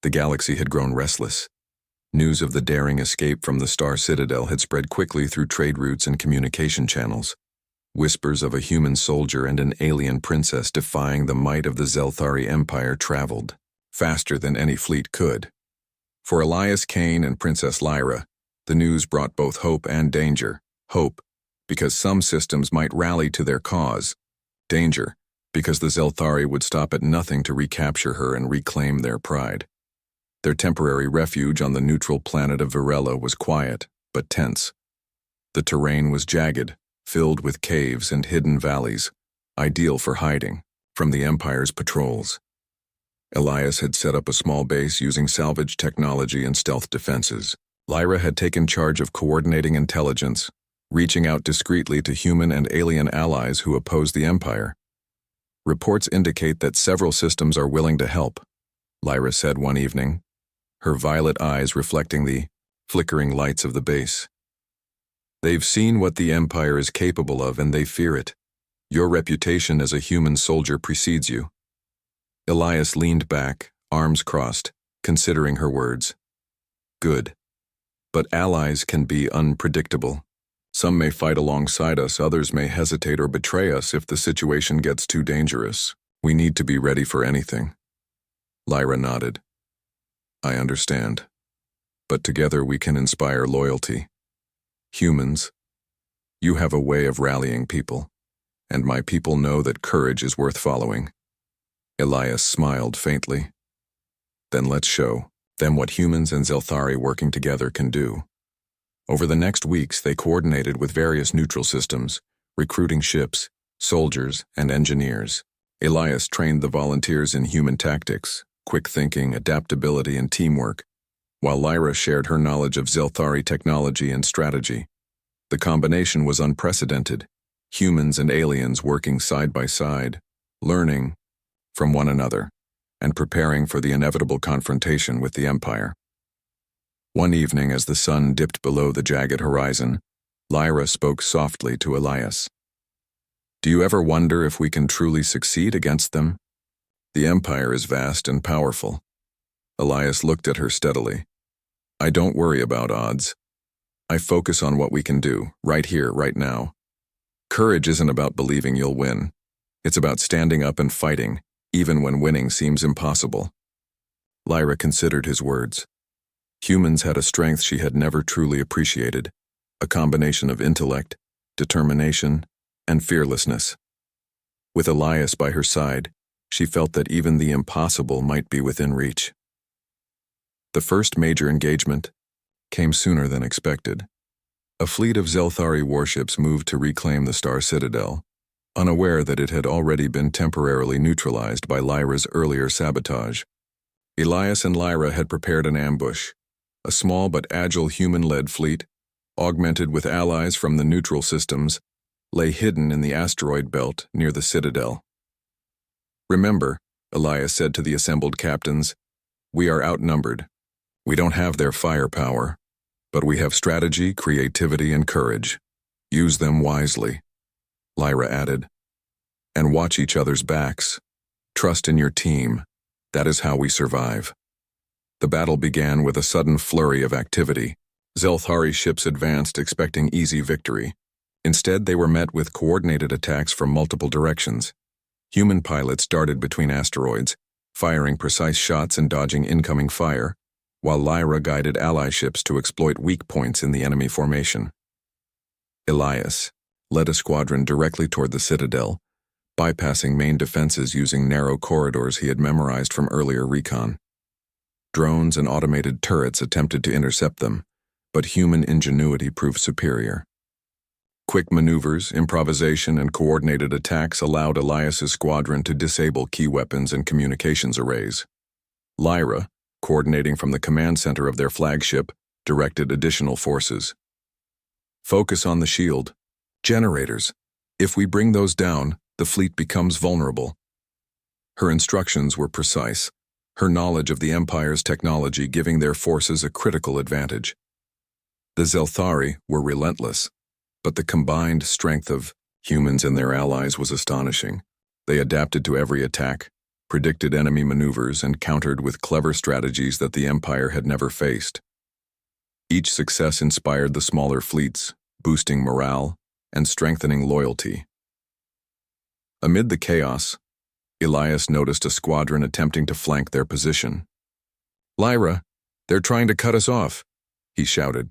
The galaxy had grown restless. News of the daring escape from the Star Citadel had spread quickly through trade routes and communication channels. Whispers of a human soldier and an alien princess defying the might of the Zelthari Empire traveled faster than any fleet could. For Elias Kane and Princess Lyra, the news brought both hope and danger. Hope, because some systems might rally to their cause. Danger, because the Zelthari would stop at nothing to recapture her and reclaim their pride. Their temporary refuge on the neutral planet of Virella was quiet, but tense. The terrain was jagged, filled with caves and hidden valleys, ideal for hiding from the Empire's patrols. Elias had set up a small base using salvage technology and stealth defenses. Lyra had taken charge of coordinating intelligence, reaching out discreetly to human and alien allies who oppose the Empire. Reports indicate that several systems are willing to help, Lyra said one evening, her violet eyes reflecting the flickering lights of the base. They've seen what the Empire is capable of and they fear it. Your reputation as a human soldier precedes you. Elias leaned back, arms crossed, considering her words. Good. But allies can be unpredictable. Some may fight alongside us, others may hesitate or betray us if the situation gets too dangerous. We need to be ready for anything. Lyra nodded. I understand. But together we can inspire loyalty. Humans, you have a way of rallying people, and my people know that courage is worth following. Elias smiled faintly. Then let's show them what humans and Zelthari working together can do. Over the next weeks, they coordinated with various neutral systems, recruiting ships, soldiers, and engineers. Elias trained the volunteers in human tactics, quick thinking, adaptability, and teamwork, while Lyra shared her knowledge of Zelthari technology and strategy. The combination was unprecedented, humans and aliens working side by side, learning from one another, and preparing for the inevitable confrontation with the Empire. One evening, as the sun dipped below the jagged horizon, Lyra spoke softly to Elias. Do you ever wonder if we can truly succeed against them? The Empire is vast and powerful. Elias looked at her steadily. I don't worry about odds. I focus on what we can do, right here, right now. Courage isn't about believing you'll win. It's about standing up and fighting, even when winning seems impossible. Lyra considered his words. Humans had a strength she had never truly appreciated, a combination of intellect, determination, and fearlessness. With Elias by her side, she felt that even the impossible might be within reach. The first major engagement came sooner than expected. A fleet of Zelthari warships moved to reclaim the Star Citadel, unaware that it had already been temporarily neutralized by Lyra's earlier sabotage. Elias and Lyra had prepared an ambush, a small but agile human-led fleet, augmented with allies from the neutral systems, lay hidden in the asteroid belt near the Citadel. Remember, Elias said to the assembled captains, we are outnumbered. We don't have their firepower, but we have strategy, creativity, and courage. Use them wisely. Lyra added. And watch each other's backs. Trust in your team. That is how we survive. The battle began with a sudden flurry of activity. Zelthari ships advanced expecting easy victory. Instead, they were met with coordinated attacks from multiple directions. Human pilots darted between asteroids, firing precise shots and dodging incoming fire, while Lyra guided ally ships to exploit weak points in the enemy formation. Elias led a squadron directly toward the Citadel, bypassing main defenses using narrow corridors he had memorized from earlier recon. Drones and automated turrets attempted to intercept them, but human ingenuity proved superior. Quick maneuvers, improvisation, and coordinated attacks allowed Elias's squadron to disable key weapons and communications arrays. Lyra, coordinating from the command center of their flagship, directed additional forces. Focus on the shield. Generators. If we bring those down, the fleet becomes vulnerable. Her instructions were precise, her knowledge of the Empire's technology giving their forces a critical advantage. The Zelthari were relentless, but the combined strength of humans and their allies was astonishing. They adapted to every attack, predicted enemy maneuvers, and countered with clever strategies that the Empire had never faced. Each success inspired the smaller fleets, boosting morale and strengthening loyalty. Amid the chaos, Elias noticed a squadron attempting to flank their position. "Lyra, they're trying to cut us off," he shouted.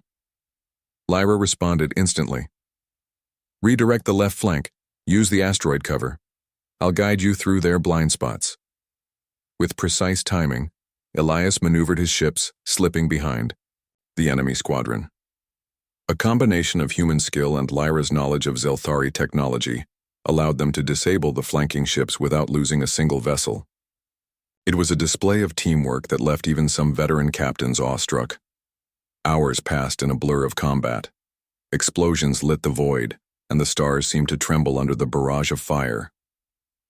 Lyra responded instantly. "Redirect the left flank. Use the asteroid cover. I'll guide you through their blind spots." With precise timing, Elias maneuvered his ships, slipping behind the enemy squadron. A combination of human skill and Lyra's knowledge of Zelthari technology allowed them to disable the flanking ships without losing a single vessel. It was a display of teamwork that left even some veteran captains awestruck. Hours passed in a blur of combat. Explosions lit the void, and the stars seemed to tremble under the barrage of fire.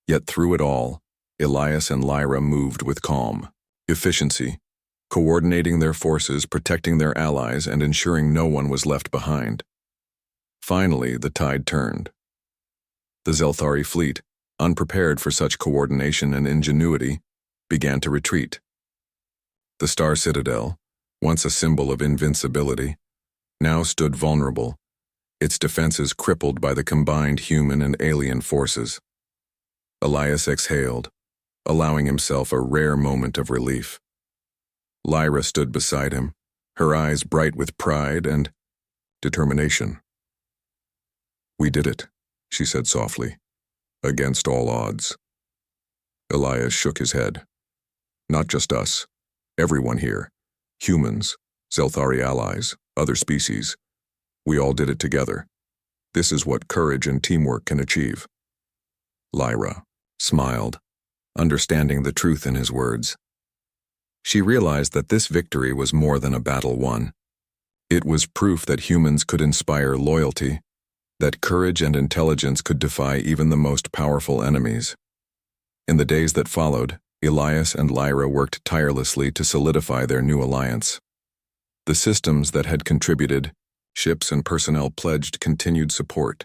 Yet through it all, Elias and Lyra moved with calm efficiency, coordinating their forces, protecting their allies, and ensuring no one was left behind. Finally, the tide turned. The Zelthari fleet, unprepared for such coordination and ingenuity, began to retreat. The Star Citadel, once a symbol of invincibility, now stood vulnerable, its defenses crippled by the combined human and alien forces. Elias exhaled, allowing himself a rare moment of relief. Lyra stood beside him, her eyes bright with pride and determination. "We did it," she said softly, "against all odds." Elias shook his head. "Not just us, everyone here, humans, Zelthari allies, other species. We all did it together. This is what courage and teamwork can achieve." Lyra smiled, understanding the truth in his words. She realized that this victory was more than a battle won. It was proof that humans could inspire loyalty, that courage and intelligence could defy even the most powerful enemies. In the days that followed, Elias and Lyra worked tirelessly to solidify their new alliance. The systems that had contributed, ships and personnel pledged continued support,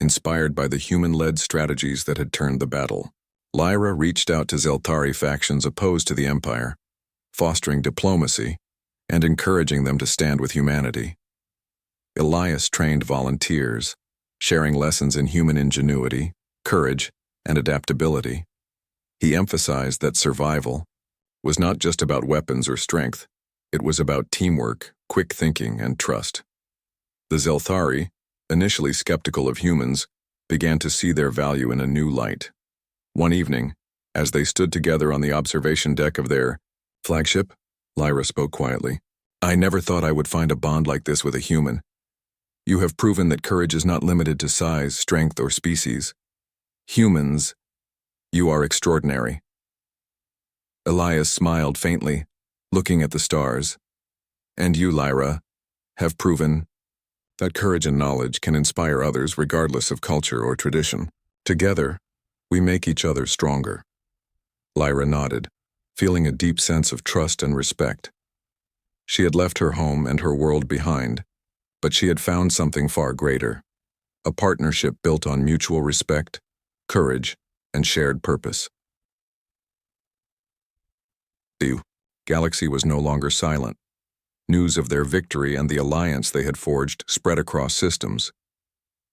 inspired by the human-led strategies that had turned the battle. Lyra reached out to Zelthari factions opposed to the Empire, fostering diplomacy and encouraging them to stand with humanity. Elias trained volunteers, sharing lessons in human ingenuity, courage, and adaptability. He emphasized that survival was not just about weapons or strength, it was about teamwork, quick thinking, and trust. The Zelthari, initially skeptical of humans, began to see their value in a new light. One evening, as they stood together on the observation deck of their flagship, Lyra spoke quietly. "I never thought I would find a bond like this with a human. You have proven that courage is not limited to size, strength, or species. Humans, you are extraordinary." Elias smiled faintly, looking at the stars. "And you, Lyra, have proven that courage and knowledge can inspire others regardless of culture or tradition. Together, we make each other stronger." Lyra nodded, feeling a deep sense of trust and respect. She had left her home and her world behind, but she had found something far greater, a partnership built on mutual respect, courage, and shared purpose. The galaxy was no longer silent. News of their victory and the alliance they had forged spread across systems.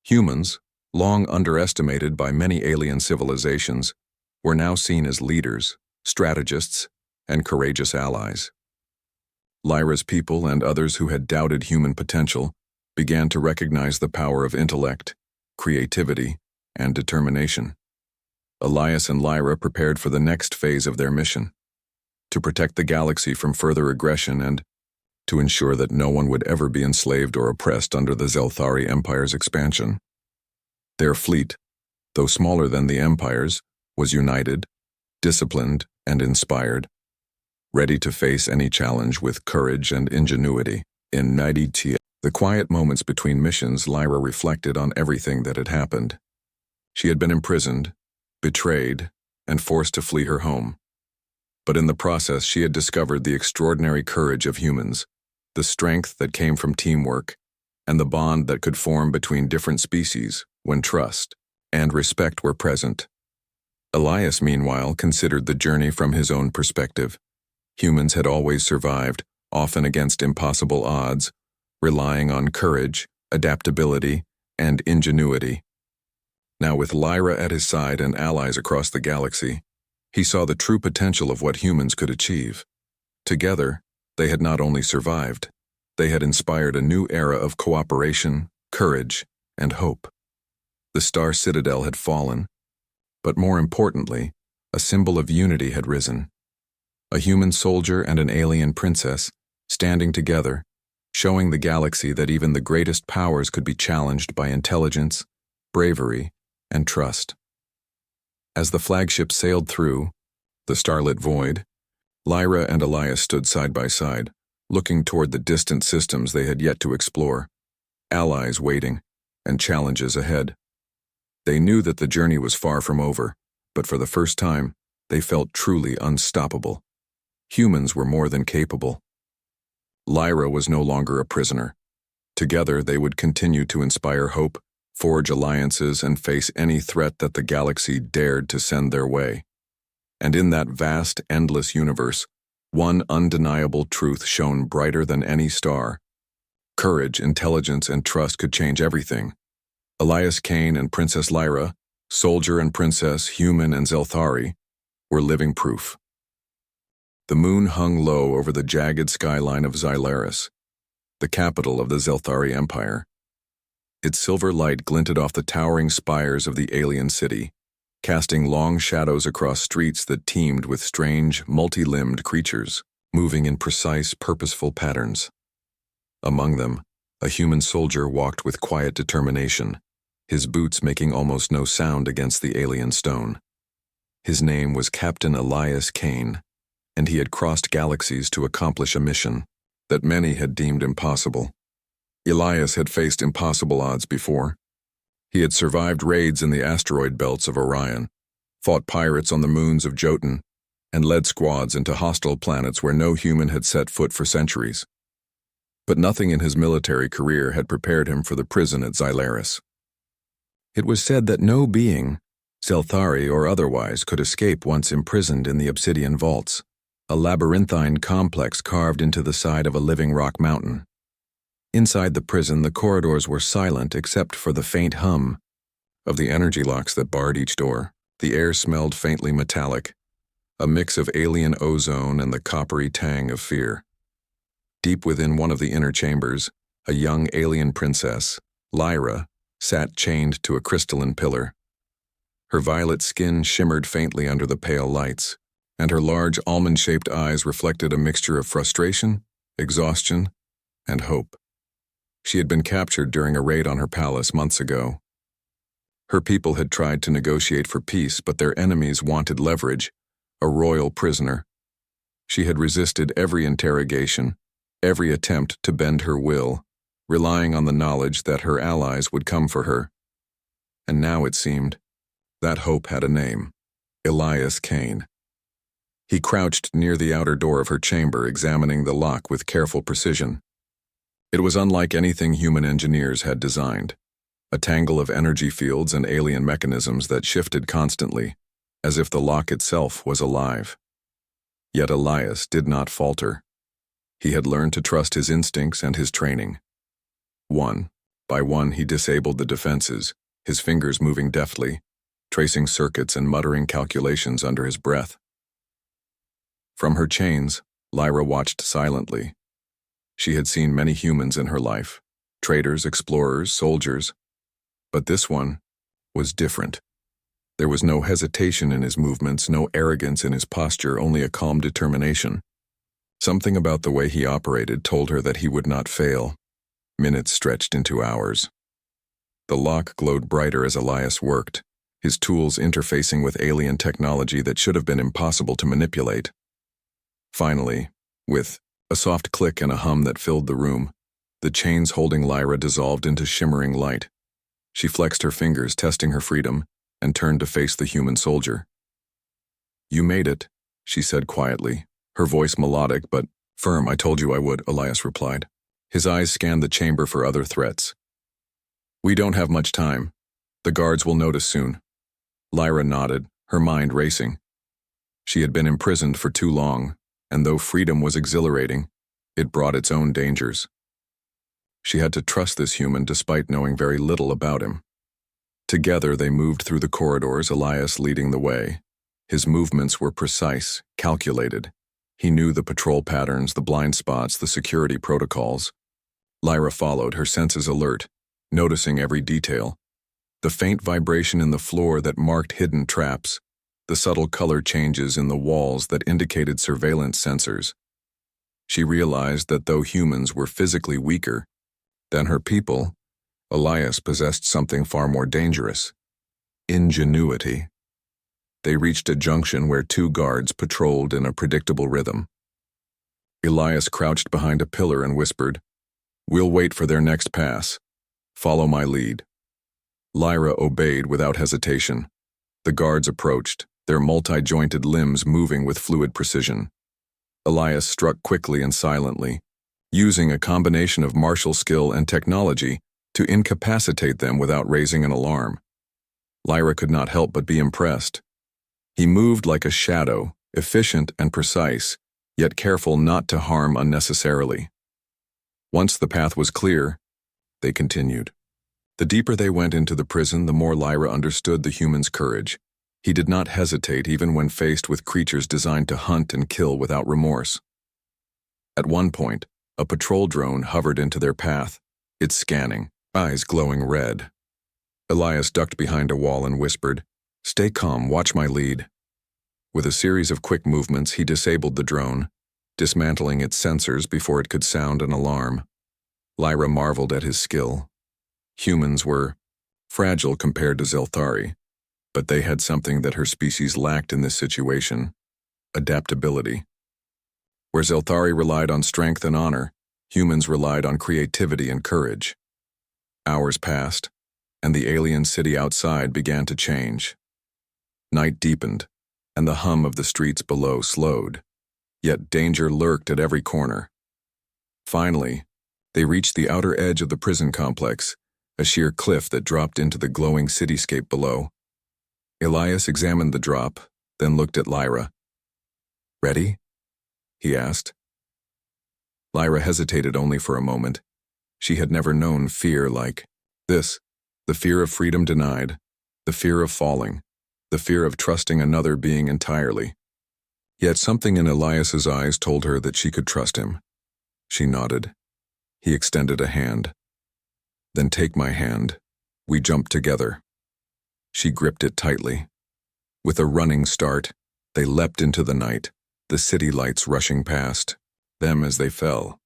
Humans, long underestimated by many alien civilizations, were now seen as leaders, strategists, and courageous allies. Lyra's people and others who had doubted human potential began to recognize the power of intellect, creativity, and determination. Elias and Lyra prepared for the next phase of their mission, to protect the galaxy from further aggression and to ensure that no one would ever be enslaved or oppressed under the Zelthari Empire's expansion. Their fleet, though smaller than the Empire's, was united, disciplined, and inspired, ready to face any challenge with courage and ingenuity. In the quiet moments between missions, Lyra reflected on everything that had happened. She had been imprisoned, betrayed, and forced to flee her home. But in the process, she had discovered the extraordinary courage of humans, the strength that came from teamwork, and the bond that could form between different species when trust and respect were present. Elias, meanwhile, considered the journey from his own perspective. Humans had always survived, often against impossible odds, relying on courage, adaptability, and ingenuity. Now, with Lyra at his side and allies across the galaxy, he saw the true potential of what humans could achieve. Together, they had not only survived, they had inspired a new era of cooperation, courage, and hope. The Star Citadel had fallen, but more importantly, a symbol of unity had risen. A human soldier and an alien princess, standing together, showing the galaxy that even the greatest powers could be challenged by intelligence, bravery, and trust. As the flagship sailed through the starlit void, Lyra and Elias stood side by side, looking toward the distant systems they had yet to explore, allies waiting, and challenges ahead. They knew that the journey was far from over, but for the first time, they felt truly unstoppable. Humans were more than capable. Lyra was no longer a prisoner. Together, they would continue to inspire hope, forge alliances, and face any threat that the galaxy dared to send their way. And in that vast, endless universe, one undeniable truth shone brighter than any star. Courage, intelligence, and trust could change everything. Elias Kane and Princess Lyra, soldier and princess, human and Zelthari, were living proof. The moon hung low over the jagged skyline of Xylaris, the capital of the Zelthari Empire. Its silver light glinted off the towering spires of the alien city, casting long shadows across streets that teemed with strange, multi-limbed creatures, moving in precise, purposeful patterns. Among them, a human soldier walked with quiet determination, his boots making almost no sound against the alien stone. His name was Captain Elias Kane, and he had crossed galaxies to accomplish a mission that many had deemed impossible. Elias had faced impossible odds before. He had survived raids in the asteroid belts of Orion, fought pirates on the moons of Jotun, and led squads into hostile planets where no human had set foot for centuries. But nothing in his military career had prepared him for the prison at Xylaris. It was said that no being, Zelthari or otherwise, could escape once imprisoned in the obsidian vaults, a labyrinthine complex carved into the side of a living rock mountain. Inside the prison, the corridors were silent except for the faint hum of the energy locks that barred each door. The air smelled faintly metallic, a mix of alien ozone and the coppery tang of fear. Deep within one of the inner chambers, a young alien princess, Lyra, sat chained to a crystalline pillar. Her violet skin shimmered faintly under the pale lights, and her large almond-shaped eyes reflected a mixture of frustration, exhaustion, and hope. She had been captured during a raid on her palace months ago. Her people had tried to negotiate for peace, but their enemies wanted leverage, a royal prisoner. She had resisted every interrogation, every attempt to bend her will, relying on the knowledge that her allies would come for her. And now it seemed, that hope had a name: Elias Kane. He crouched near the outer door of her chamber, examining the lock with careful precision. It was unlike anything human engineers had designed, a tangle of energy fields and alien mechanisms that shifted constantly, as if the lock itself was alive. Yet Elias did not falter. He had learned to trust his instincts and his training. One by one he disabled the defenses, his fingers moving deftly, tracing circuits and muttering calculations under his breath. From her chains, Lyra watched silently. She had seen many humans in her life, traders, explorers, soldiers, but this one was different. There was no hesitation in his movements, no arrogance in his posture, only a calm determination. Something about the way he operated told her that he would not fail. Minutes stretched into hours. The lock glowed brighter as Elias worked, his tools interfacing with alien technology that should have been impossible to manipulate. Finally, with a soft click and a hum that filled the room, the chains holding Lyra dissolved into shimmering light. She flexed her fingers, testing her freedom, and turned to face the human soldier. "You made it," she said quietly, her voice melodic but firm. "I told you I would," Elias replied. His eyes scanned the chamber for other threats. "We don't have much time. The guards will notice soon." Lyra nodded, her mind racing. She had been imprisoned for too long, and though freedom was exhilarating, it brought its own dangers. She had to trust this human despite knowing very little about him. Together they moved through the corridors, Elias leading the way. His movements were precise, calculated. He knew the patrol patterns, the blind spots, the security protocols. Lyra followed, her senses alert, noticing every detail. The faint vibration in the floor that marked hidden traps, the subtle color changes in the walls that indicated surveillance sensors. She realized that though humans were physically weaker than her people, Elias possessed something far more dangerous: ingenuity. They reached a junction where two guards patrolled in a predictable rhythm. Elias crouched behind a pillar and whispered, "We'll wait for their next pass. Follow my lead." Lyra obeyed without hesitation. The guards approached, their multi-jointed limbs moving with fluid precision. Elias struck quickly and silently, using a combination of martial skill and technology to incapacitate them without raising an alarm. Lyra could not help but be impressed. He moved like a shadow, efficient and precise, yet careful not to harm unnecessarily. Once the path was clear, they continued. The deeper they went into the prison, the more Lyra understood the human's courage. He did not hesitate even when faced with creatures designed to hunt and kill without remorse. At one point, a patrol drone hovered into their path, its scanning, eyes glowing red. Elias ducked behind a wall and whispered, "Stay calm, watch my lead." With a series of quick movements, he disabled the drone, dismantling its sensors before it could sound an alarm. Lyra marveled at his skill. Humans were fragile compared to Zelthari, but they had something that her species lacked in this situation: adaptability. Where Zelthari relied on strength and honor, humans relied on creativity and courage. Hours passed, and the alien city outside began to change. Night deepened, and the hum of the streets below slowed, yet danger lurked at every corner. Finally, they reached the outer edge of the prison complex, a sheer cliff that dropped into the glowing cityscape below. Elias examined the drop, then looked at Lyra. "Ready?" he asked. Lyra hesitated only for a moment. She had never known fear like this: the fear of freedom denied, the fear of falling, the fear of trusting another being entirely. Yet something in Elias's eyes told her that she could trust him. She nodded. He extended a hand. "Then take my hand. We jumped together." She gripped it tightly. With a running start, they leapt into the night, the city lights rushing past them as they fell.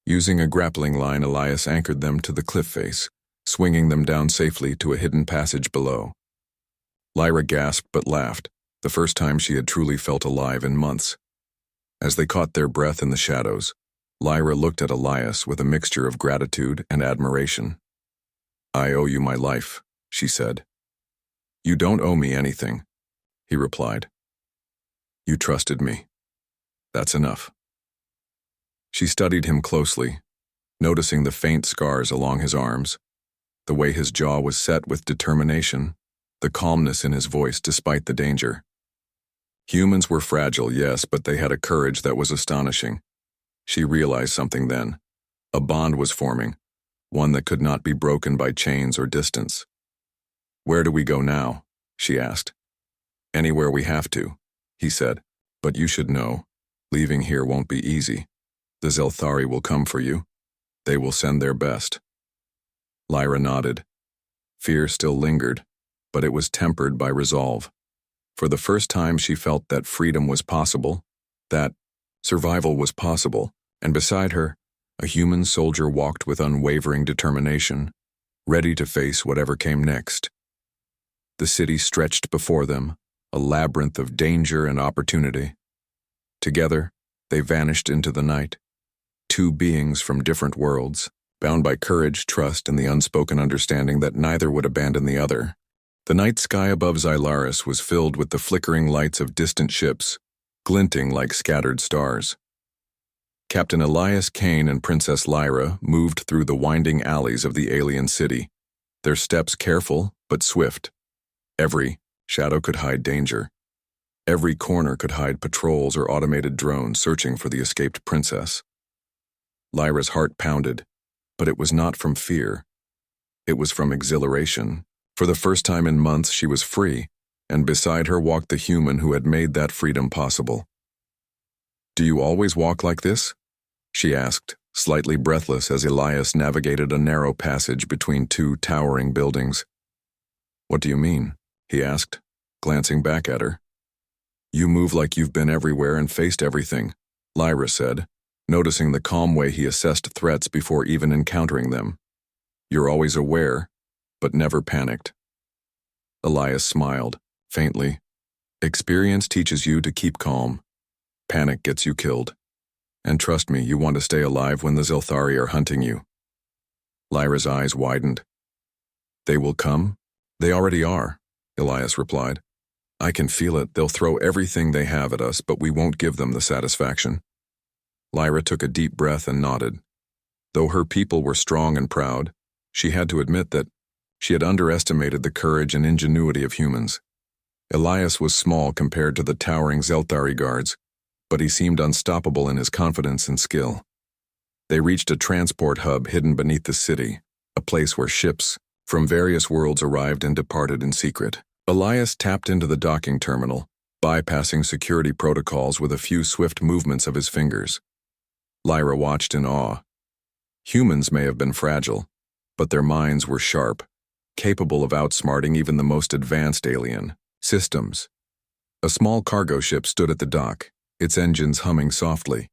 Using a grappling line, Elias anchored them to the cliff face, swinging them down safely to a hidden passage below. Lyra gasped but laughed, the first time she had truly felt alive in months. As they caught their breath in the shadows, Lyra looked at Elias with a mixture of gratitude and admiration. "I owe you my life," she said. "You don't owe me anything," he replied. "You trusted me. That's enough." She studied him closely, noticing the faint scars along his arms, the way his jaw was set with determination, the calmness in his voice despite the danger. Humans were fragile, yes, but they had a courage that was astonishing. She realized something then. A bond was forming, one that could not be broken by chains or distance. "Where do we go now?" she asked. "Anywhere we have to," he said. "But you should know, leaving here won't be easy. The Zelthari will come for you. They will send their best." Lyra nodded. Fear still lingered, but it was tempered by resolve. For the first time she felt that freedom was possible, that survival was possible, and beside her, a human soldier walked with unwavering determination, ready to face whatever came next. The city stretched before them, a labyrinth of danger and opportunity. Together, they vanished into the night, two beings from different worlds, bound by courage, trust, and the unspoken understanding that neither would abandon the other. The night sky above Xylaris was filled with the flickering lights of distant ships, glinting like scattered stars. Captain Elias Kane and Princess Lyra moved through the winding alleys of the alien city, their steps careful but swift, every shadow could hide danger. Every corner could hide patrols or automated drones searching for the escaped princess. Lyra's heart pounded, but it was not from fear. It was from exhilaration. For the first time in months, she was free, and beside her walked the human who had made that freedom possible. "Do you always walk like this?" she asked, slightly breathless as Elias navigated a narrow passage between two towering buildings. "What do you mean?" he asked, glancing back at her. "You move like you've been everywhere and faced everything," Lyra said, noticing the calm way he assessed threats before even encountering them. "You're always aware, but never panicked." Elias smiled, faintly. "Experience teaches you to keep calm. Panic gets you killed. And trust me, you want to stay alive when the Zelthari are hunting you." Lyra's eyes widened. "They will come? They already are," Elias replied. "I can feel it. They'll throw everything they have at us, but we won't give them the satisfaction." Lyra took a deep breath and nodded. Though her people were strong and proud, she had to admit that she had underestimated the courage and ingenuity of humans. Elias was small compared to the towering Zelthari guards, but he seemed unstoppable in his confidence and skill. They reached a transport hub hidden beneath the city, a place where ships from various worlds arrived and departed in secret. Elias tapped into the docking terminal, bypassing security protocols with a few swift movements of his fingers. Lyra watched in awe. Humans may have been fragile, but their minds were sharp, capable of outsmarting even the most advanced alien systems. A small cargo ship stood at the dock, its engines humming softly.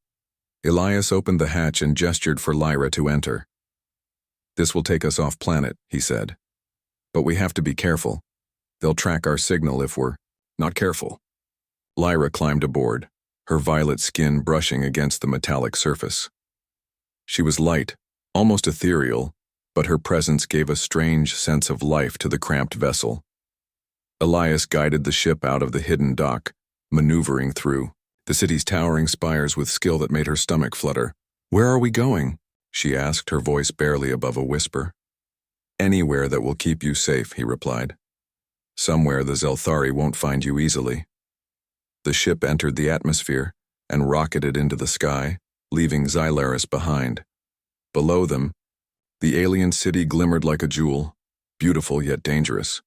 Elias opened the hatch and gestured for Lyra to enter. "This will take us off planet," he said. "But we have to be careful. They'll track our signal if we're not careful." Lyra climbed aboard, her violet skin brushing against the metallic surface. She was light, almost ethereal, but her presence gave a strange sense of life to the cramped vessel. Elias guided the ship out of the hidden dock, maneuvering through the city's towering spires with skill that made her stomach flutter. "Where are we going?" she asked, her voice barely above a whisper. "Anywhere that will keep you safe," he replied. "Somewhere the Zelthari won't find you easily." The ship entered the atmosphere and rocketed into the sky, leaving Xylaris behind. Below them, the alien city glimmered like a jewel, beautiful yet dangerous.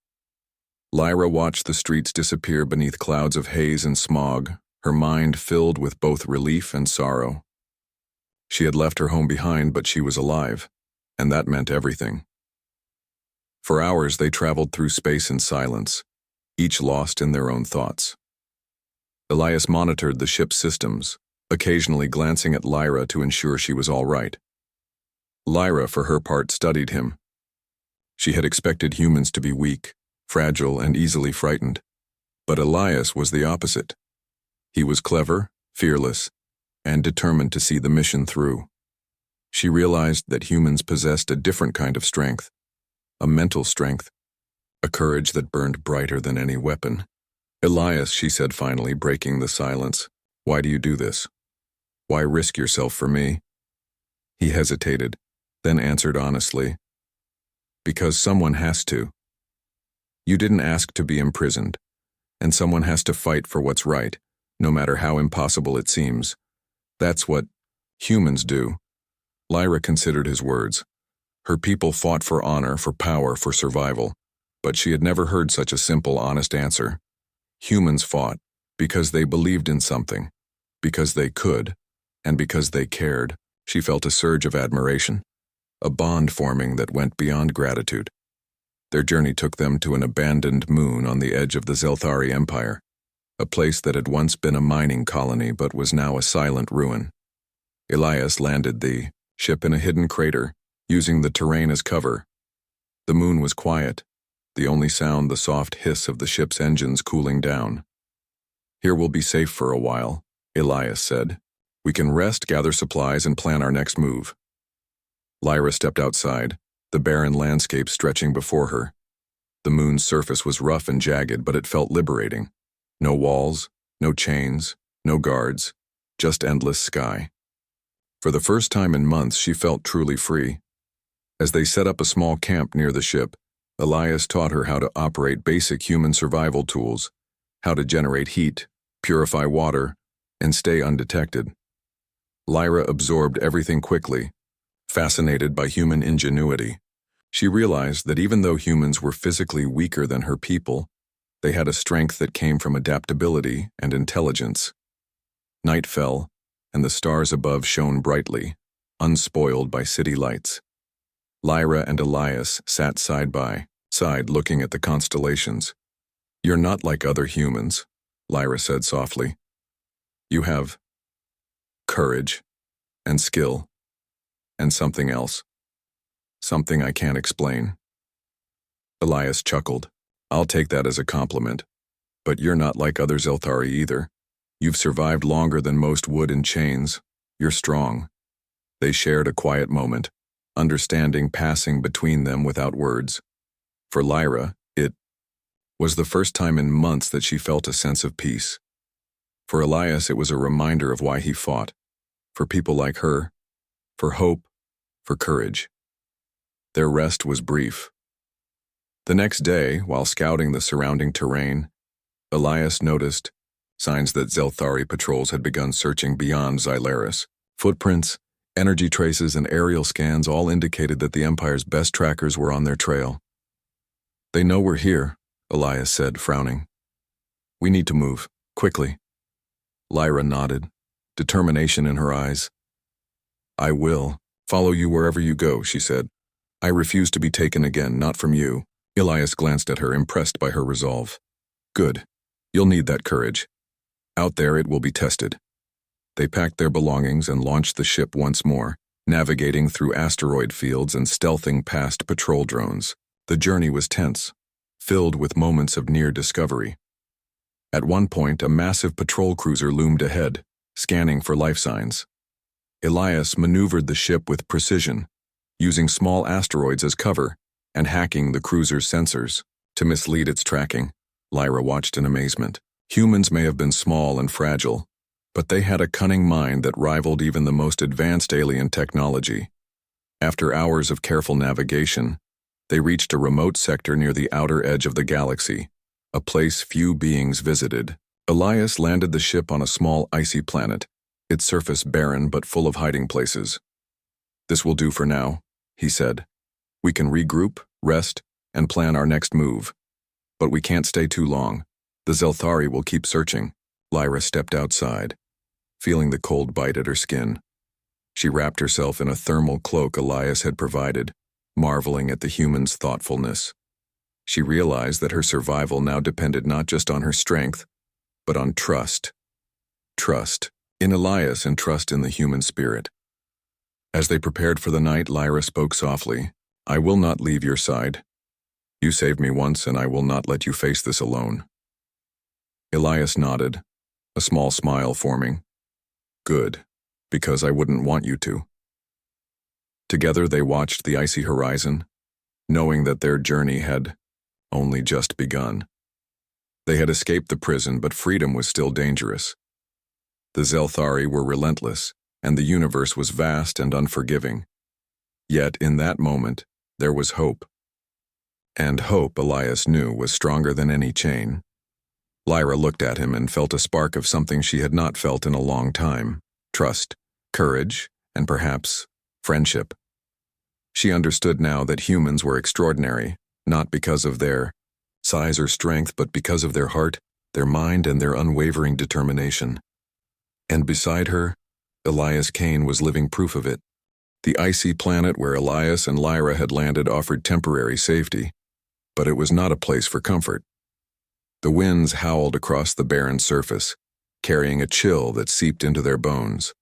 Lyra watched the streets disappear beneath clouds of haze and smog, her mind filled with both relief and sorrow. She had left her home behind, but she was alive, and that meant everything. For hours they traveled through space in silence, each lost in their own thoughts. Elias monitored the ship's systems, occasionally glancing at Lyra to ensure she was all right. Lyra, for her part, studied him. She had expected humans to be weak, fragile, and easily frightened, but Elias was the opposite. He was clever, fearless, and determined to see the mission through. She realized that humans possessed a different kind of strength, a mental strength, a courage that burned brighter than any weapon. "Elias," she said finally, breaking the silence, "why do you do this? Why risk yourself for me?" He hesitated, then answered honestly, "Because someone has to. You didn't ask to be imprisoned, and someone has to fight for what's right, no matter how impossible it seems. That's what humans do." Lyra considered his words. Her people fought for honor, for power, for survival, but she had never heard such a simple, honest answer. Humans fought because they believed in something, because they could, and because they cared. She felt a surge of admiration, a bond forming that went beyond gratitude. Their journey took them to an abandoned moon on the edge of the Zelthari Empire, a place that had once been a mining colony but was now a silent ruin. Elias landed the ship in a hidden crater, using the terrain as cover. The moon was quiet, the only sound the soft hiss of the ship's engines cooling down. "Here we'll be safe for a while," Elias said. "We can rest, gather supplies, and plan our next move." Lyra stepped outside, the barren landscape stretching before her. The moon's surface was rough and jagged, but it felt liberating. No walls, no chains, no guards, just endless sky. For the first time in months, she felt truly free. As they set up a small camp near the ship, Elias taught her how to operate basic human survival tools, how to generate heat, purify water, and stay undetected. Lyra absorbed everything quickly, fascinated by human ingenuity. She realized that even though humans were physically weaker than her people, they had a strength that came from adaptability and intelligence. Night fell, and the stars above shone brightly, unspoiled by city lights. Lyra and Elias sat side by side looking at the constellations. "You're not like other humans," Lyra said softly. "You have courage and skill and something else. Something I can't explain." Elias chuckled. "I'll take that as a compliment. But you're not like other Zelthari either. You've survived longer than most wood in chains. You're strong." They shared a quiet moment, understanding passing between them without words. For Lyra, it was the first time in months that she felt a sense of peace. For Elias, it was a reminder of why he fought. For people like her, for hope, for courage. Their rest was brief. The next day, while scouting the surrounding terrain, Elias noticed signs that Zelthari patrols had begun searching beyond Xylaris. Footprints, energy traces, and aerial scans all indicated that the Empire's best trackers were on their trail. "They know we're here," Elias said, frowning. "We need to move, quickly." Lyra nodded, determination in her eyes. "I will follow you wherever you go," she said. "I refuse to be taken again, not from you." Elias glanced at her, impressed by her resolve. "Good. You'll need that courage. Out there it will be tested." They packed their belongings and launched the ship once more, navigating through asteroid fields and stealthing past patrol drones. The journey was tense, filled with moments of near discovery. At one point, a massive patrol cruiser loomed ahead, scanning for life signs. Elias maneuvered the ship with precision, using small asteroids as cover and hacking the cruiser's sensors to mislead its tracking. Lyra watched in amazement. Humans may have been small and fragile, but they had a cunning mind that rivaled even the most advanced alien technology. After hours of careful navigation, they reached a remote sector near the outer edge of the galaxy, a place few beings visited. Elias landed the ship on a small icy planet, its surface barren but full of hiding places. "This will do for now," he said. "We can regroup, rest, and plan our next move. But we can't stay too long. The Zelthari will keep searching." Lyra stepped outside, feeling the cold bite at her skin. She wrapped herself in a thermal cloak Elias had provided, marveling at the human's thoughtfulness. She realized that her survival now depended not just on her strength, but on trust. Trust in Elias and trust in the human spirit. As they prepared for the night, Lyra spoke softly. "I will not leave your side. You saved me once, and I will not let you face this alone." Elias nodded, a small smile forming. "Good, because I wouldn't want you to." Together they watched the icy horizon, knowing that their journey had only just begun. They had escaped the prison, but freedom was still dangerous. The Zelthari were relentless, and the universe was vast and unforgiving. Yet in that moment, there was hope. And hope, Elias knew, was stronger than any chain. Lyra looked at him and felt a spark of something she had not felt in a long time: trust, courage, and perhaps friendship. She understood now that humans were extraordinary, not because of their size or strength, but because of their heart, their mind, and their unwavering determination. And beside her, Elias Kane was living proof of it. The icy planet where Elias and Lyra had landed offered temporary safety, but it was not a place for comfort. The winds howled across the barren surface, carrying a chill that seeped into their bones.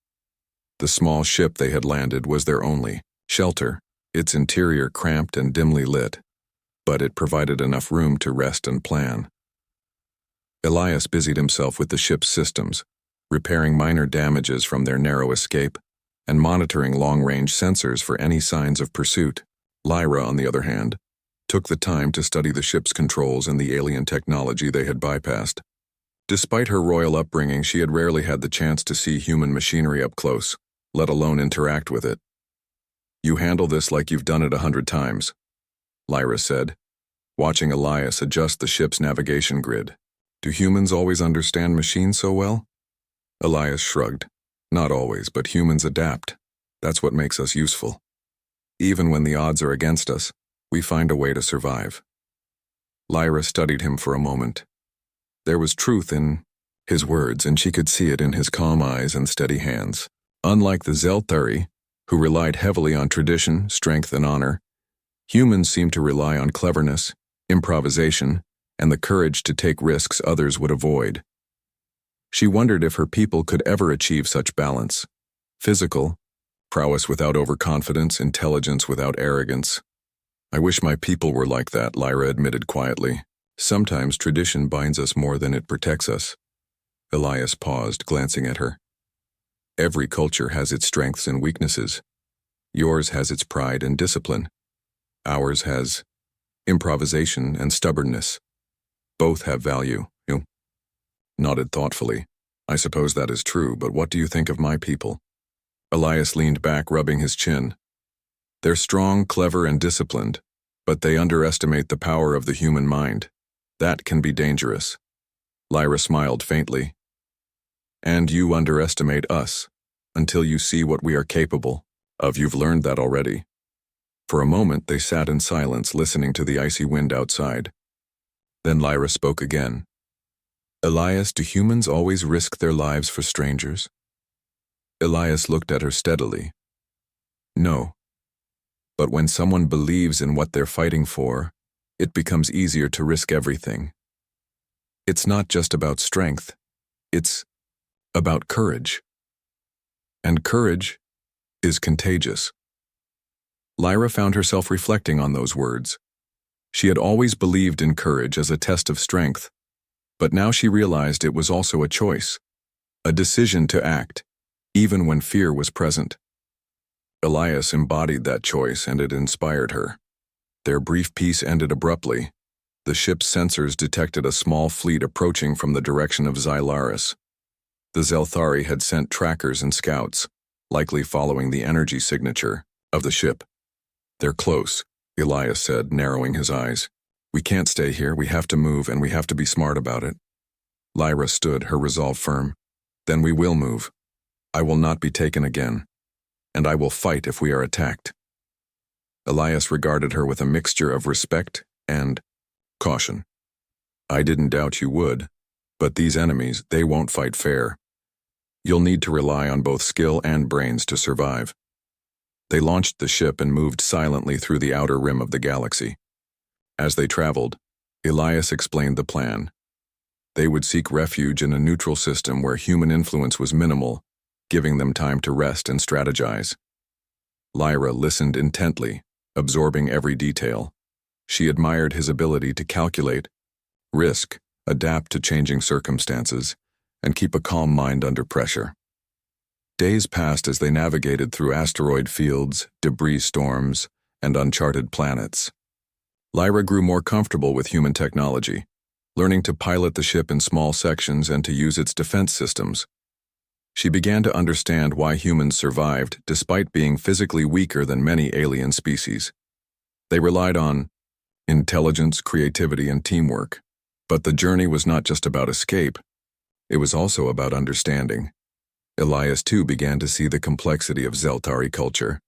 The small ship they had landed was their only shelter, its interior cramped and dimly lit, but it provided enough room to rest and plan. Elias busied himself with the ship's systems, repairing minor damages from their narrow escape, and monitoring long-range sensors for any signs of pursuit. Lyra, on the other hand, took the time to study the ship's controls and the alien technology they had bypassed. Despite her royal upbringing, she had rarely had the chance to see human machinery up close, let alone interact with it. "You handle this like you've done it 100 times," Lyra said, watching Elias adjust the ship's navigation grid. Do humans always understand machines so well? Elias shrugged. Not always, but humans adapt. That's what makes us useful. Even when the odds are against us, we find a way to survive. Lyra studied him for a moment. There was truth in his words, and she could see it in his calm eyes and steady hands. Unlike the Zelthari, who relied heavily on tradition, strength, and honor, humans seem to rely on cleverness, improvisation, and the courage to take risks others would avoid. She wondered if her people could ever achieve such balance. Physical, prowess without overconfidence, intelligence without arrogance. I wish my people were like that, Lyra admitted quietly. Sometimes tradition binds us more than it protects us. Elias paused, glancing at her. Every culture has its strengths and weaknesses. Yours has its pride and discipline. Ours has improvisation and stubbornness. Both have value. You nodded thoughtfully. I suppose that is true, but what do you think of my people? Elias leaned back, rubbing his chin. They're strong, clever, and disciplined, but they underestimate the power of the human mind. That can be dangerous. Lyra smiled faintly. And you underestimate us, until you see what we are capable of. You've learned that already. For a moment, they sat in silence, listening to the icy wind outside. Then Lyra spoke again. Elias, do humans always risk their lives for strangers? Elias looked at her steadily. No. But when someone believes in what they're fighting for, it becomes easier to risk everything. It's not just about strength. It's about courage. And courage is contagious. Lyra found herself reflecting on those words. She had always believed in courage as a test of strength, but now she realized it was also a choice, a decision to act, even when fear was present. Elias embodied that choice, and it inspired her. Their brief peace ended abruptly. The ship's sensors detected a small fleet approaching from the direction of Xylaris. The Zelthari had sent trackers and scouts, likely following the energy signature of the ship. They're close, Elias said, narrowing his eyes. We can't stay here, we have to move, and we have to be smart about it. Lyra stood, her resolve firm. Then we will move. I will not be taken again. And I will fight if we are attacked. Elias regarded her with a mixture of respect and caution. I didn't doubt you would, but these enemies, they won't fight fair. You'll need to rely on both skill and brains to survive. They launched the ship and moved silently through the outer rim of the galaxy. As they traveled, Elias explained the plan. They would seek refuge in a neutral system where human influence was minimal, giving them time to rest and strategize. Lyra listened intently, absorbing every detail. She admired his ability to calculate, risk, adapt to changing circumstances, and keep a calm mind under pressure. Days passed as they navigated through asteroid fields, debris storms, and uncharted planets. Lyra grew more comfortable with human technology, learning to pilot the ship in small sections and to use its defense systems. She began to understand why humans survived despite being physically weaker than many alien species. They relied on intelligence, creativity, and teamwork. But the journey was not just about escape. It was also about understanding. Elias too began to see the complexity of Zelthari culture.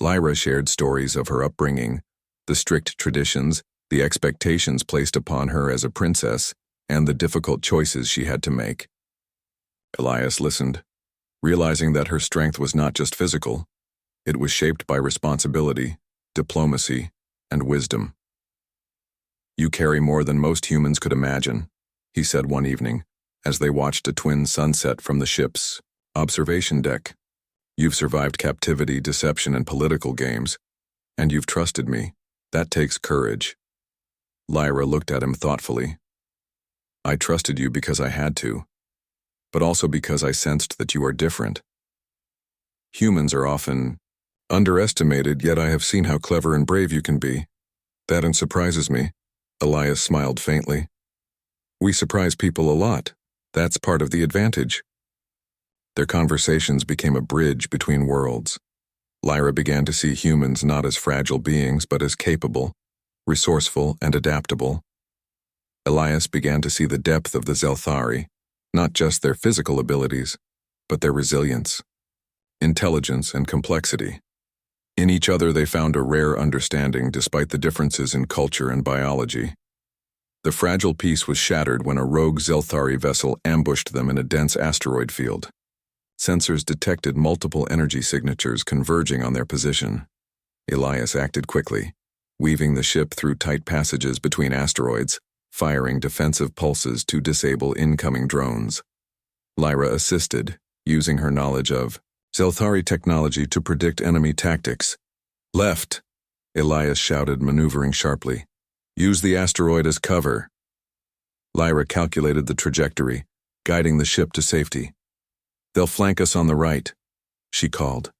Lyra shared stories of her upbringing, the strict traditions, the expectations placed upon her as a princess, and the difficult choices she had to make. Elias listened, realizing that her strength was not just physical. It was shaped by responsibility, diplomacy, and wisdom. You carry more than most humans could imagine, he said one evening, as they watched a twin sunset from the ship's observation deck. You've survived captivity, deception, and political games, and you've trusted me. That takes courage. Lyra looked at him thoughtfully. I trusted you because I had to, but also because I sensed that you are different. Humans are often underestimated, yet I have seen how clever and brave you can be. That surprises me. Elias smiled faintly. We surprise people a lot. That's part of the advantage. Their conversations became a bridge between worlds. Lyra began to see humans not as fragile beings, but as capable, resourceful and adaptable. Elias began to see the depth of the Zelthari, not just their physical abilities, but their resilience, intelligence, and complexity. In each other they found a rare understanding despite the differences in culture and biology. The fragile peace was shattered when a rogue Zelthari vessel ambushed them in a dense asteroid field. Sensors detected multiple energy signatures converging on their position. Elias acted quickly, weaving the ship through tight passages between asteroids, firing defensive pulses to disable incoming drones. Lyra assisted, using her knowledge of Zelthari technology to predict enemy tactics. "Left," Elias shouted, maneuvering sharply. "Use the asteroid as cover." Lyra calculated the trajectory, guiding the ship to safety. "They'll flank us on the right," she called.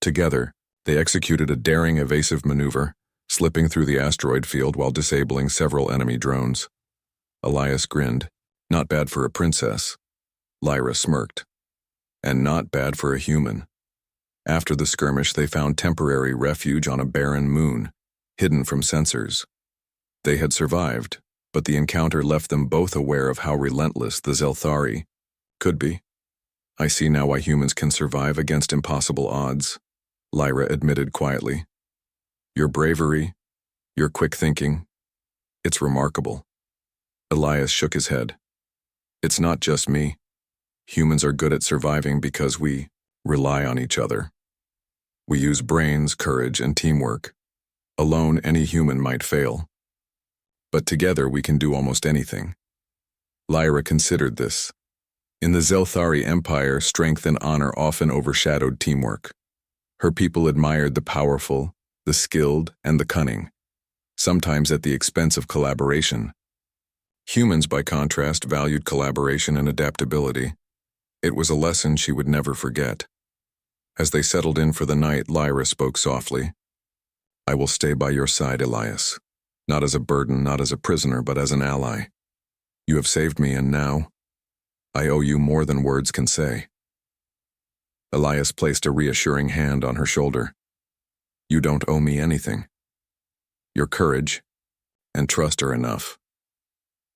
Together, they executed a daring evasive maneuver, slipping through the asteroid field while disabling several enemy drones. Elias grinned. "Not bad for a princess." Lyra smirked. "And not bad for a human." After the skirmish, they found temporary refuge on a barren moon, hidden from sensors. They had survived, but the encounter left them both aware of how relentless the Zelthari could be. "I see now why humans can survive against impossible odds," Lyra admitted quietly. "Your bravery, your quick thinking, it's remarkable." Elias shook his head. "It's not just me. Humans are good at surviving because we rely on each other. We use brains, courage, and teamwork. Alone, any human might fail. But together we can do almost anything." Lyra considered this. In the Zelthari Empire, strength and honor often overshadowed teamwork. Her people admired the powerful, the skilled, and the cunning, sometimes at the expense of collaboration. Humans, by contrast, valued collaboration and adaptability. It was a lesson she would never forget. As they settled in for the night, Lyra spoke softly. "I will stay by your side, Elias. Not as a burden, not as a prisoner, but as an ally. You have saved me, and now I owe you more than words can say." Elias placed a reassuring hand on her shoulder. "You don't owe me anything. Your courage and trust are enough."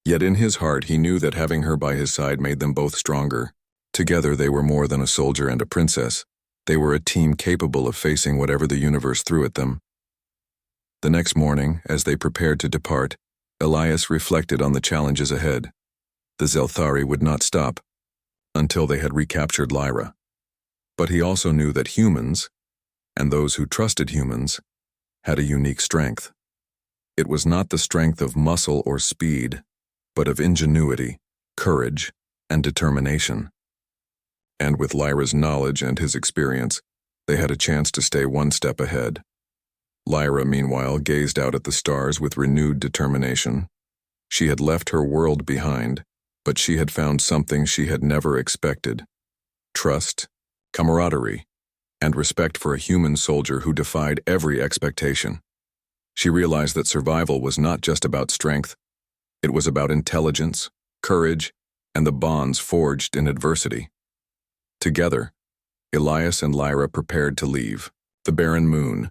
Yet in his heart he knew that having her by his side made them both stronger. Together they were more than a soldier and a princess. They were a team capable of facing whatever the universe threw at them. The next morning, as they prepared to depart, Elias reflected on the challenges ahead. The Zelthari would not stop until they had recaptured Lyra. But he also knew that humans, and those who trusted humans, had a unique strength. It was not the strength of muscle or speed, but of ingenuity, courage, and determination. And with Lyra's knowledge and his experience, they had a chance to stay one step ahead. Lyra, meanwhile, gazed out at the stars with renewed determination. She had left her world behind, but she had found something she had never expected: trust, camaraderie, and respect for a human soldier who defied every expectation. She realized that survival was not just about strength, it was about intelligence, courage, and the bonds forged in adversity. Together, Elias and Lyra prepared to leave the barren moon,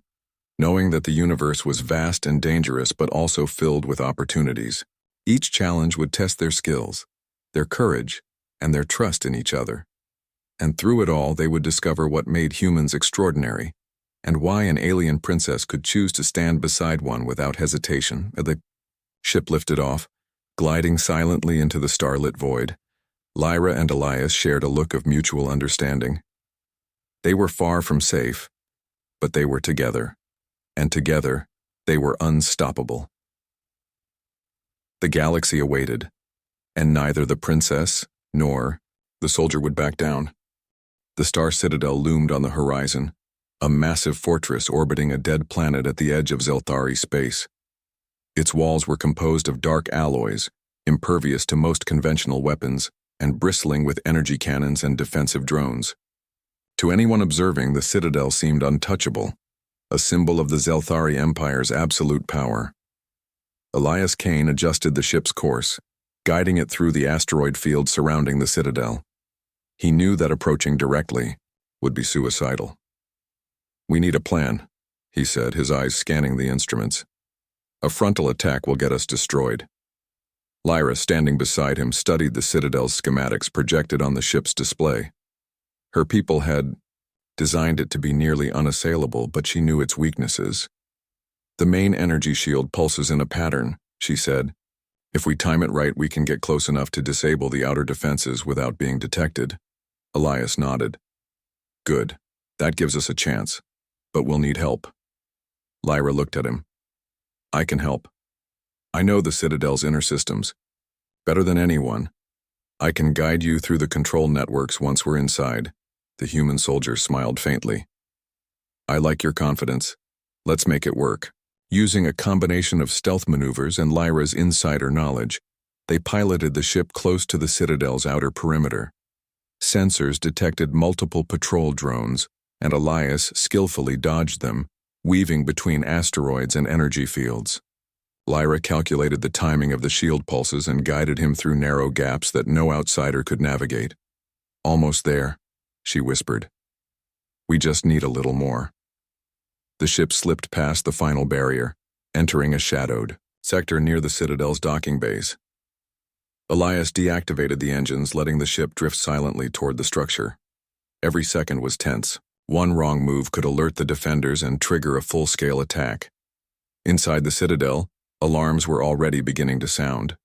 knowing that the universe was vast and dangerous but also filled with opportunities. Each challenge would test their skills, their courage, and their trust in each other. And through it all, they would discover what made humans extraordinary, and why an alien princess could choose to stand beside one without hesitation. The ship lifted off, gliding silently into the starlit void. Lyra and Elias shared a look of mutual understanding. They were far from safe, but they were together, and together they were unstoppable. The galaxy awaited, and neither the princess nor the soldier would back down. The star citadel loomed on the horizon, a massive fortress orbiting a dead planet at the edge of Zelthari space. Its walls were composed of dark alloys, impervious to most conventional weapons, and bristling with energy cannons and defensive drones. To anyone observing, the citadel seemed untouchable, a symbol of the Zelthari Empire's absolute power. Elias Kane adjusted the ship's course, guiding it through the asteroid field surrounding the citadel. He knew that approaching directly would be suicidal. "We need a plan," he said, his eyes scanning the instruments. A frontal attack will get us destroyed. Lyra, standing beside him, studied the Citadel's schematics projected on the ship's display. Her people had designed it to be nearly unassailable, but she knew its weaknesses. The main energy shield pulses in a pattern, she said. If we time it right, we can get close enough to disable the outer defenses without being detected. Elias nodded. Good. That gives us a chance. But we'll need help. Lyra looked at him. I can help. I know the Citadel's inner systems. Better than anyone. I can guide you through the control networks once we're inside. The human soldier smiled faintly. I like your confidence. Let's make it work. Using a combination of stealth maneuvers and Lyra's insider knowledge, they piloted the ship close to the Citadel's outer perimeter. Sensors detected multiple patrol drones, and Elias skillfully dodged them, weaving between asteroids and energy fields. Lyra calculated the timing of the shield pulses and guided him through narrow gaps that no outsider could navigate. Almost there, she whispered. We just need a little more. The ship slipped past the final barrier, entering a shadowed sector near the Citadel's docking base. Elias deactivated the engines, letting the ship drift silently toward the structure. Every second was tense. One wrong move could alert the defenders and trigger a full-scale attack. Inside the Citadel, alarms were already beginning to sound.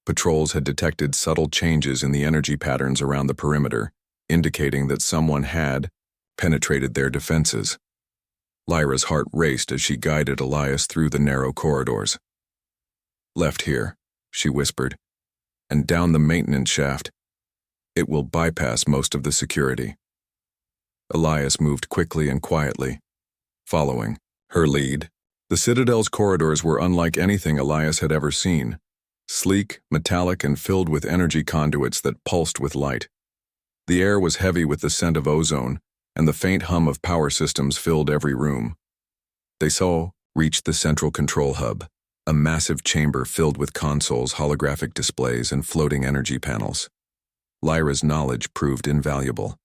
Patrols had detected subtle changes in the energy patterns around the perimeter, indicating that someone had penetrated their defenses. Lyra's heart raced as she guided Elias through the narrow corridors. Left here, she whispered, and down the maintenance shaft. It will bypass most of the security. Elias moved quickly and quietly, following her lead. The Citadel's corridors were unlike anything Elias had ever seen, sleek, metallic, and filled with energy conduits that pulsed with light. The air was heavy with the scent of ozone, and the faint hum of power systems filled every room. They reached the central control hub, a massive chamber filled with consoles, holographic displays, and floating energy panels. Lyra's knowledge proved invaluable.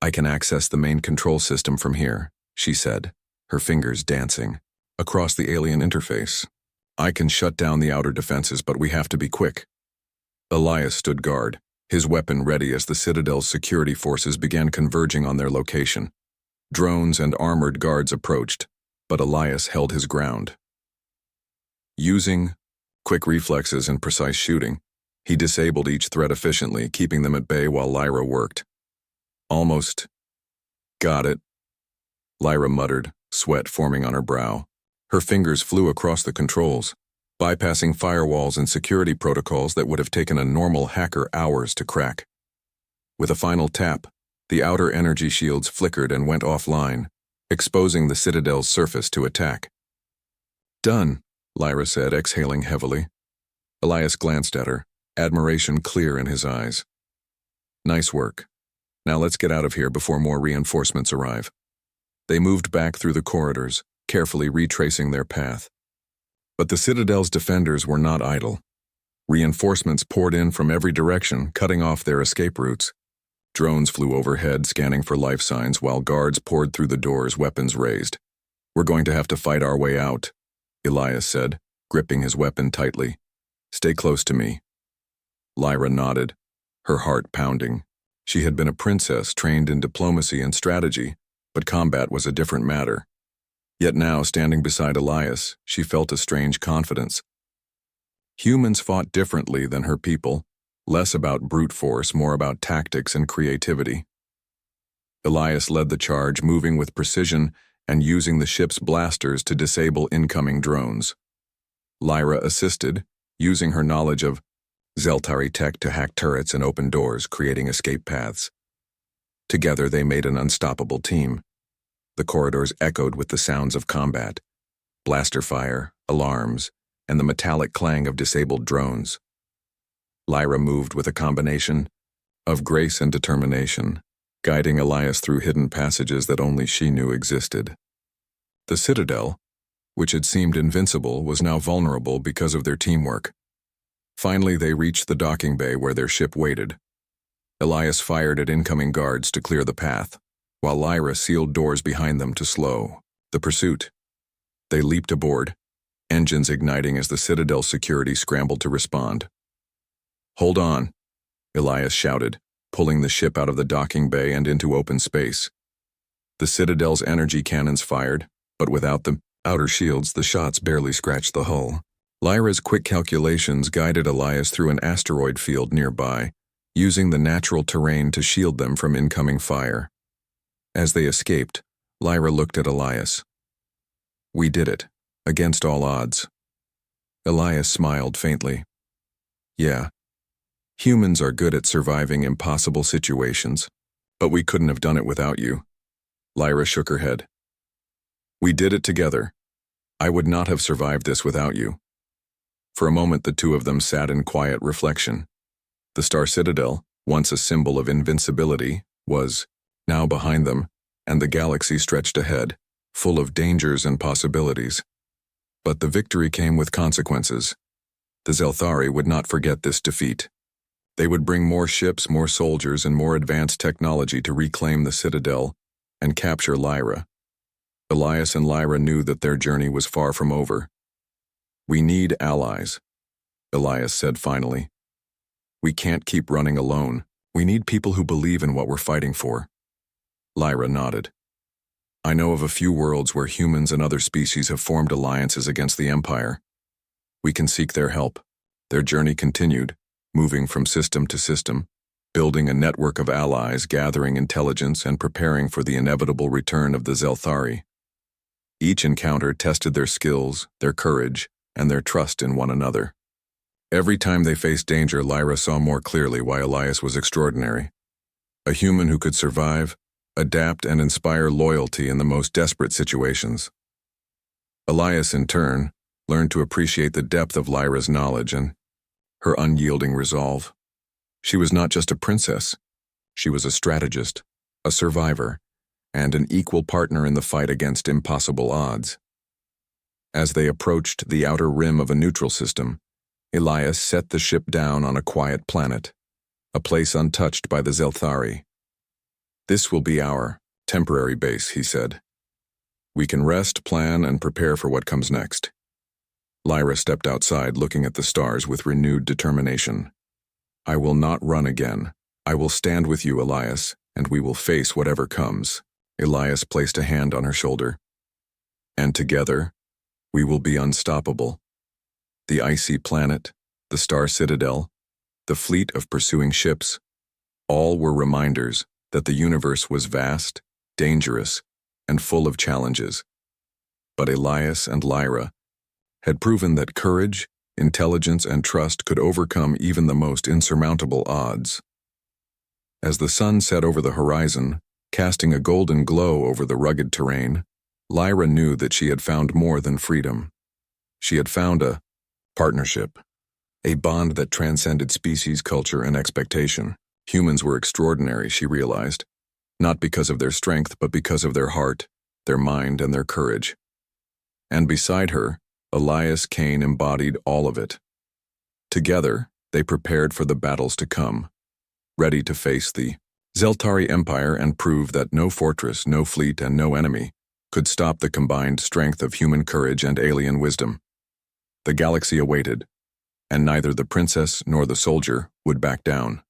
I can access the main control system from here, she said, her fingers dancing across the alien interface. I can shut down the outer defenses, but we have to be quick. Elias stood guard, his weapon ready as the Citadel's security forces began converging on their location. Drones and armored guards approached, but Elias held his ground. Using quick reflexes and precise shooting, he disabled each threat efficiently, keeping them at bay while Lyra worked. Almost. Got it. Lyra muttered, sweat forming on her brow. Her fingers flew across the controls, bypassing firewalls and security protocols that would have taken a normal hacker hours to crack. With a final tap, the outer energy shields flickered and went offline, exposing the Citadel's surface to attack. Done, Lyra said, exhaling heavily. Elias glanced at her, admiration clear in his eyes. Nice work. Now let's get out of here before more reinforcements arrive. They moved back through the corridors, carefully retracing their path. But the Citadel's defenders were not idle. Reinforcements poured in from every direction, cutting off their escape routes. Drones flew overhead, scanning for life signs, while guards poured through the doors, weapons raised. We're going to have to fight our way out, Elias said, gripping his weapon tightly. Stay close to me. Lyra nodded, her heart pounding. She had been a princess trained in diplomacy and strategy, but combat was a different matter. Yet now, standing beside Elias, she felt a strange confidence. Humans fought differently than her people, less about brute force, more about tactics and creativity. Elias led the charge, moving with precision and using the ship's blasters to disable incoming drones. Lyra assisted, using her knowledge of Zeltari tech to hack turrets and open doors, creating escape paths. Together they made an unstoppable team. The corridors echoed with the sounds of combat, blaster fire, alarms, and the metallic clang of disabled drones. Lyra moved with a combination of grace and determination, guiding Elias through hidden passages that only she knew existed. The Citadel, which had seemed invincible, was now vulnerable because of their teamwork. Finally, they reached the docking bay where their ship waited. Elias fired at incoming guards to clear the path, while Lyra sealed doors behind them to slow the pursuit. They leaped aboard, engines igniting as the Citadel's security scrambled to respond. "Hold on," Elias shouted, pulling the ship out of the docking bay and into open space. The Citadel's energy cannons fired, but without the outer shields, the shots barely scratched the hull. Lyra's quick calculations guided Elias through an asteroid field nearby, using the natural terrain to shield them from incoming fire. As they escaped, Lyra looked at Elias. "We did it, against all odds." Elias smiled faintly. "Yeah, humans are good at surviving impossible situations, but we couldn't have done it without you." Lyra shook her head. "We did it together. I would not have survived this without you." For a moment the two of them sat in quiet reflection. The Star Citadel, once a symbol of invincibility, was now behind them, and the galaxy stretched ahead, full of dangers and possibilities. But the victory came with consequences. The Zelthari would not forget this defeat. They would bring more ships, more soldiers, and more advanced technology to reclaim the Citadel and capture Lyra. Elias and Lyra knew that their journey was far from over. "We need allies," Elias said finally. "We can't keep running alone. We need people who believe in what we're fighting for." Lyra nodded. "I know of a few worlds where humans and other species have formed alliances against the Empire. We can seek their help." Their journey continued, moving from system to system, building a network of allies, gathering intelligence, and preparing for the inevitable return of the Zelthari. Each encounter tested their skills, their courage, and their trust in one another. Every time they faced danger, Lyra saw more clearly why Elias was extraordinary. A human who could survive, adapt, and inspire loyalty in the most desperate situations. Elias, in turn, learned to appreciate the depth of Lyra's knowledge and her unyielding resolve. She was not just a princess. She was a strategist, a survivor, and an equal partner in the fight against impossible odds. As they approached the outer rim of a neutral system, Elias set the ship down on a quiet planet, a place untouched by the Zelthari. "This will be our temporary base," he said. "We can rest, plan, and prepare for what comes next." Lyra stepped outside, looking at the stars with renewed determination. "I will not run again. I will stand with you, Elias, and we will face whatever comes." Elias placed a hand on her shoulder. "And together, we will be unstoppable." The icy planet, the Star Citadel, the fleet of pursuing ships, all were reminders that the universe was vast, dangerous, and full of challenges. But Elias and Lyra had proven that courage, intelligence, and trust could overcome even the most insurmountable odds. As the sun set over the horizon, casting a golden glow over the rugged terrain, Lyra knew that she had found more than freedom. She had found a partnership, a bond that transcended species, culture, and expectation. Humans were extraordinary, she realized, not because of their strength, but because of their heart, their mind, and their courage. And beside her, Elias Kane embodied all of it. Together, they prepared for the battles to come, ready to face the Zelthari Empire and prove that no fortress, no fleet, and no enemy could stop the combined strength of human courage and alien wisdom. The galaxy awaited, and neither the princess nor the soldier would back down.